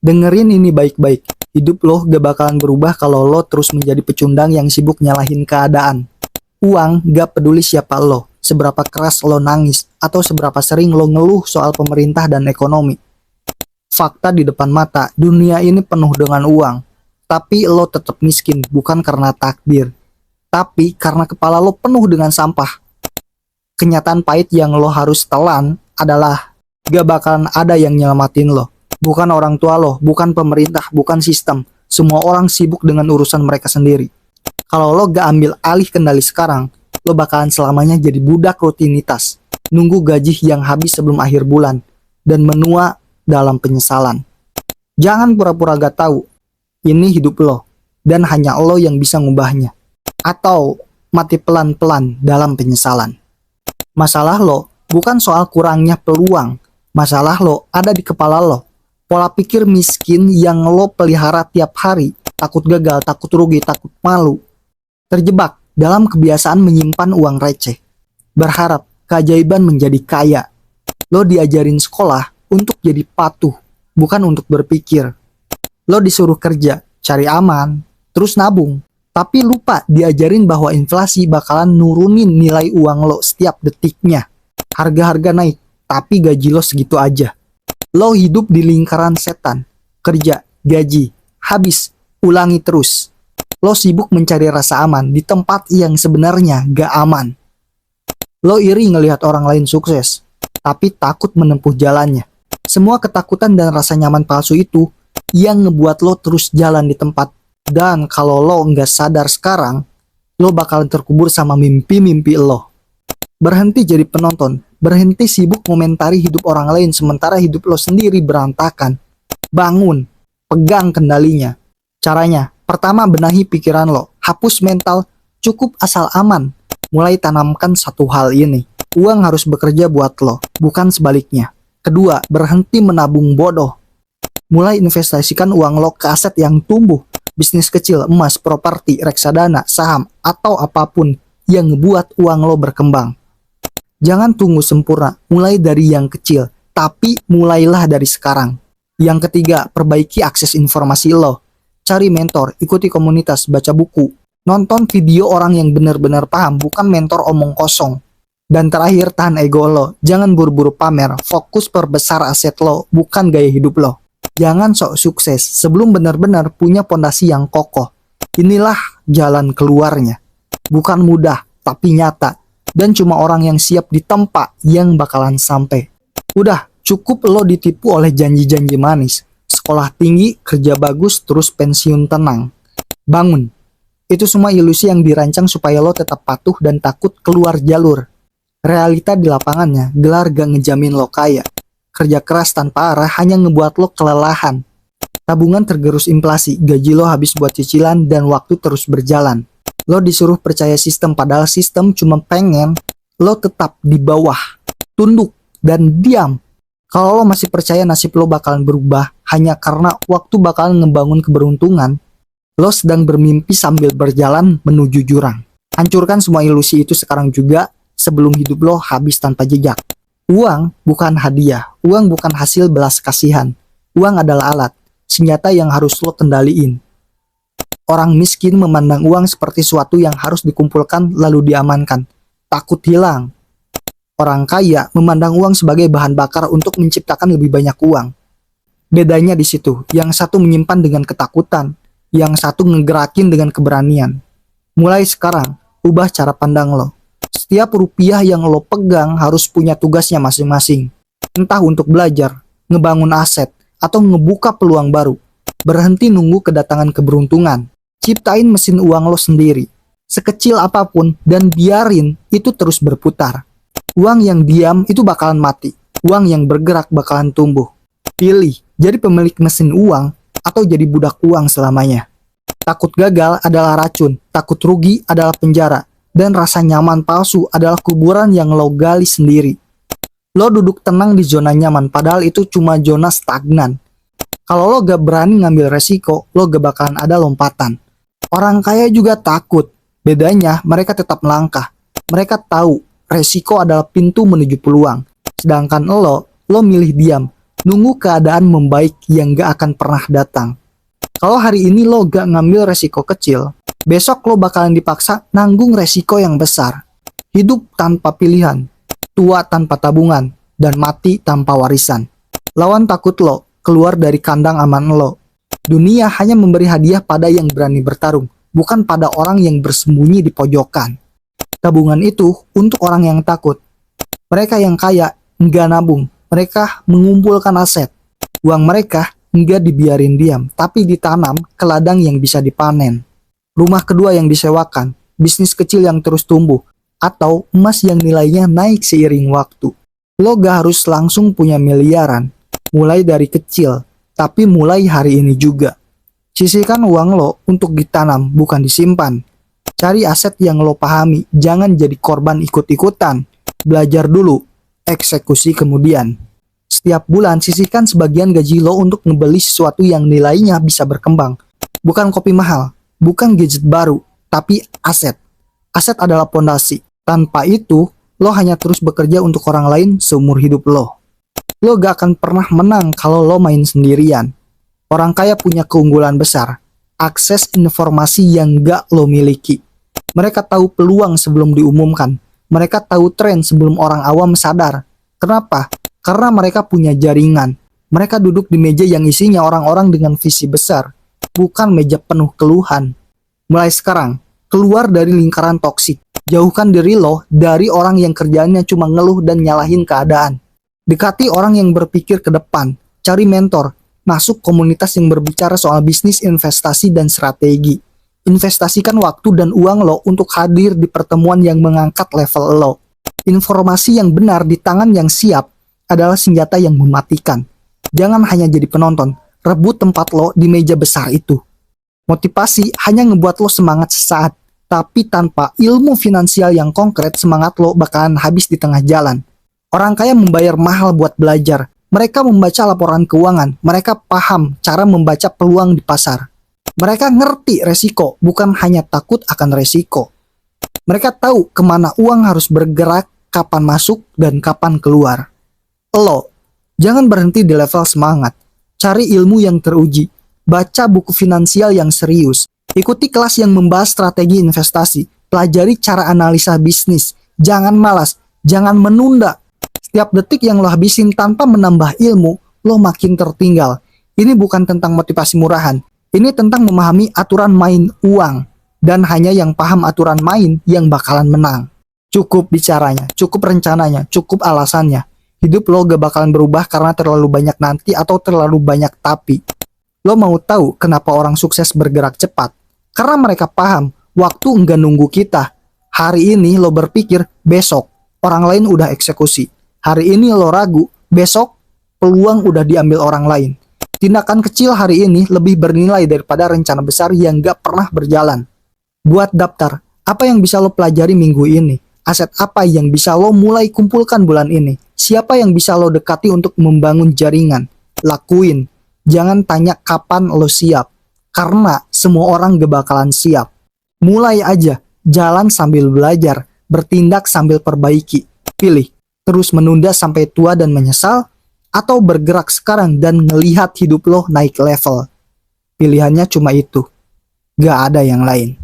Dengerin ini baik-baik. Hidup lo gak bakalan berubah kalau lo terus menjadi pecundang yang sibuk nyalahin keadaan. Uang gak peduli siapa lo, seberapa keras lo nangis, atau seberapa sering lo ngeluh soal pemerintah dan ekonomi. Fakta di depan mata, dunia ini penuh dengan uang. Tapi lo tetap miskin, bukan karena takdir. Tapi karena kepala lo penuh dengan sampah. Kenyataan pahit yang lo harus telan adalah gak bakalan ada yang nyelamatin lo. Bukan orang tua lo, bukan pemerintah, bukan sistem. Semua orang sibuk dengan urusan mereka sendiri. Kalau lo gak ambil alih kendali sekarang, lo bakalan selamanya jadi budak rutinitas. Nunggu gaji yang habis sebelum akhir bulan. Dan menua dalam penyesalan. Jangan pura-pura gak tahu. Ini hidup lo. Dan hanya lo yang bisa ngubahnya. Atau mati pelan-pelan dalam penyesalan. Masalah lo bukan soal kurangnya peluang. Masalah lo ada di kepala lo. Pola pikir miskin yang lo pelihara tiap hari, takut gagal, takut rugi, takut malu. Terjebak dalam kebiasaan menyimpan uang receh. Berharap keajaiban menjadi kaya. Lo diajarin sekolah untuk jadi patuh, bukan untuk berpikir. Lo disuruh kerja, cari aman, terus nabung. Tapi lupa diajarin bahwa inflasi bakalan nurunin nilai uang lo setiap detiknya. Harga-harga naik, tapi gaji lo segitu aja. Lo hidup di lingkaran setan. Kerja, gaji, habis, ulangi terus. Lo sibuk mencari rasa aman di tempat yang sebenarnya gak aman. Lo iri ngelihat orang lain sukses, tapi takut menempuh jalannya. Semua ketakutan dan rasa nyaman palsu itu yang ngebuat lo terus jalan di tempat. Dan kalau lo nggak sadar sekarang, lo bakalan terkubur sama mimpi-mimpi lo. Berhenti jadi penonton, berhenti sibuk komentari hidup orang lain sementara hidup lo sendiri berantakan. Bangun, pegang kendalinya. Caranya, pertama benahi pikiran lo, hapus mental, cukup asal aman. Mulai tanamkan satu hal ini, uang harus bekerja buat lo, bukan sebaliknya. Kedua, berhenti menabung bodoh. Mulai investasikan uang lo ke aset yang tumbuh. Bisnis kecil, emas, properti, reksadana, saham, atau apapun yang ngebuat uang lo berkembang. Jangan tunggu sempurna, mulai dari yang kecil, tapi mulailah dari sekarang. Yang ketiga, perbaiki akses informasi lo. Cari mentor, ikuti komunitas, baca buku, nonton video orang yang benar-benar paham, bukan mentor omong kosong. Dan terakhir, tahan ego lo. Jangan buru-buru pamer, fokus perbesar aset lo, bukan gaya hidup lo. Jangan sok sukses sebelum benar-benar punya pondasi yang kokoh. Inilah jalan keluarnya. Bukan mudah, tapi nyata. Dan cuma orang yang siap ditempa yang bakalan sampai. Udah, cukup lo ditipu oleh janji-janji manis. Sekolah tinggi, kerja bagus, terus pensiun tenang. Bangun. Itu semua ilusi yang dirancang supaya lo tetap patuh dan takut keluar jalur. Realita di lapangannya, gelar gak ngejamin lo kaya. Kerja keras tanpa arah hanya ngebuat lo kelelahan. Tabungan tergerus inflasi, gaji lo habis buat cicilan dan waktu terus berjalan. Lo disuruh percaya sistem padahal sistem cuma pengen lo tetap di bawah, tunduk dan diam. Kalau lo masih percaya nasib lo bakalan berubah hanya karena waktu bakalan ngebangun keberuntungan, lo sedang bermimpi sambil berjalan menuju jurang. Hancurkan semua ilusi itu sekarang juga sebelum hidup lo habis tanpa jejak. Uang bukan hadiah, uang bukan hasil belas kasihan. Uang adalah alat, senjata yang harus lo kendaliin. Orang miskin memandang uang seperti sesuatu yang harus dikumpulkan lalu diamankan, takut hilang. Orang kaya memandang uang sebagai bahan bakar untuk menciptakan lebih banyak uang. Bedanya di situ, yang satu menyimpan dengan ketakutan, yang satu ngegerakin dengan keberanian. Mulai sekarang, ubah cara pandang lo. Setiap rupiah yang lo pegang harus punya tugasnya masing-masing. Entah untuk belajar, ngebangun aset, atau ngebuka peluang baru. Berhenti nunggu kedatangan keberuntungan. Ciptain mesin uang lo sendiri. Sekecil apapun dan biarin itu terus berputar. Uang yang diam itu bakalan mati. Uang yang bergerak bakalan tumbuh. Pilih, jadi pemilik mesin uang atau jadi budak uang selamanya. Takut gagal adalah racun, takut rugi adalah penjara. Dan rasa nyaman palsu adalah kuburan yang lo gali sendiri. Lo duduk tenang di zona nyaman, padahal itu cuma zona stagnan. Kalau lo gak berani ngambil resiko, lo gak bakalan ada lompatan. Orang kaya juga takut. Bedanya, mereka tetap melangkah. Mereka tahu resiko adalah pintu menuju peluang. Sedangkan lo milih diam. Nunggu keadaan membaik yang gak akan pernah datang. Kalau hari ini lo gak ngambil resiko kecil, besok lo bakalan dipaksa nanggung resiko yang besar. Hidup tanpa pilihan, tua tanpa tabungan, dan mati tanpa warisan. Lawan takut lo, keluar dari kandang aman lo. Dunia hanya memberi hadiah pada yang berani bertarung, bukan pada orang yang bersembunyi di pojokan. Tabungan itu untuk orang yang takut. Mereka yang kaya nggak nabung, mereka mengumpulkan aset. Uang mereka nggak dibiarin diam, tapi ditanam ke ladang yang bisa dipanen. Rumah kedua yang disewakan, bisnis kecil yang terus tumbuh, atau emas yang nilainya naik seiring waktu. Lo gak harus langsung punya miliaran, mulai dari kecil, tapi mulai hari ini juga. Sisihkan uang lo untuk ditanam, bukan disimpan. Cari aset yang lo pahami, jangan jadi korban ikut-ikutan. Belajar dulu, eksekusi kemudian. Setiap bulan sisihkan sebagian gaji lo untuk ngebeli sesuatu yang nilainya bisa berkembang. Bukan kopi mahal, bukan gadget baru, tapi aset. Aset adalah pondasi. Tanpa itu, lo hanya terus bekerja untuk orang lain seumur hidup lo. Lo gak akan pernah menang kalau lo main sendirian. Orang kaya punya keunggulan besar, akses informasi yang gak lo miliki. Mereka tahu peluang sebelum diumumkan. Mereka tahu tren sebelum orang awam sadar. Kenapa? Karena mereka punya jaringan. Mereka duduk di meja yang isinya orang-orang dengan visi besar, bukan meja penuh keluhan. Mulai sekarang, keluar dari lingkaran toksik. Jauhkan diri lo dari orang yang kerjaannya cuma ngeluh dan nyalahin keadaan. Dekati orang yang berpikir ke depan. Cari mentor. Masuk komunitas yang berbicara soal bisnis, investasi, dan strategi. Investasikan waktu dan uang lo untuk hadir di pertemuan yang mengangkat level lo. Informasi yang benar di tangan yang siap adalah senjata yang mematikan. Jangan hanya jadi penonton. Rebut tempat lo di meja besar itu. Motivasi hanya ngebuat lo semangat sesaat. Tapi tanpa ilmu finansial yang konkret, semangat lo bakalan habis di tengah jalan. Orang kaya membayar mahal buat belajar. Mereka membaca laporan keuangan. Mereka paham cara membaca peluang di pasar. Mereka ngerti resiko, bukan hanya takut akan resiko. Mereka tahu kemana uang harus bergerak, kapan masuk, dan kapan keluar. Lo, jangan berhenti di level semangat. Cari ilmu yang teruji. Baca buku finansial yang serius. Ikuti kelas yang membahas strategi investasi. Pelajari cara analisa bisnis. Jangan malas, jangan menunda. Setiap detik yang lo habisin tanpa menambah ilmu, lo makin tertinggal. Ini bukan tentang motivasi murahan. Ini tentang memahami aturan main uang. Dan hanya yang paham aturan main yang bakalan menang. Cukup bicaranya, cukup rencananya, cukup alasannya. Hidup lo gak bakalan berubah karena terlalu banyak nanti atau terlalu banyak tapi. Lo mau tahu kenapa orang sukses bergerak cepat? Karena mereka paham, waktu enggak nunggu kita. Hari ini lo berpikir, besok orang lain udah eksekusi. Hari ini lo ragu, besok peluang udah diambil orang lain. Tindakan kecil hari ini lebih bernilai daripada rencana besar yang gak pernah berjalan. Buat daftar, apa yang bisa lo pelajari minggu ini? Aset apa yang bisa lo mulai kumpulkan bulan ini? Siapa yang bisa lo dekati untuk membangun jaringan? Lakuin. Jangan tanya kapan lo siap. Karena semua orang gak bakalan siap. Mulai aja, jalan sambil belajar, bertindak sambil perbaiki. Pilih, terus menunda sampai tua dan menyesal, atau bergerak sekarang dan ngelihat hidup lo naik level. Pilihannya cuma itu, gak ada yang lain.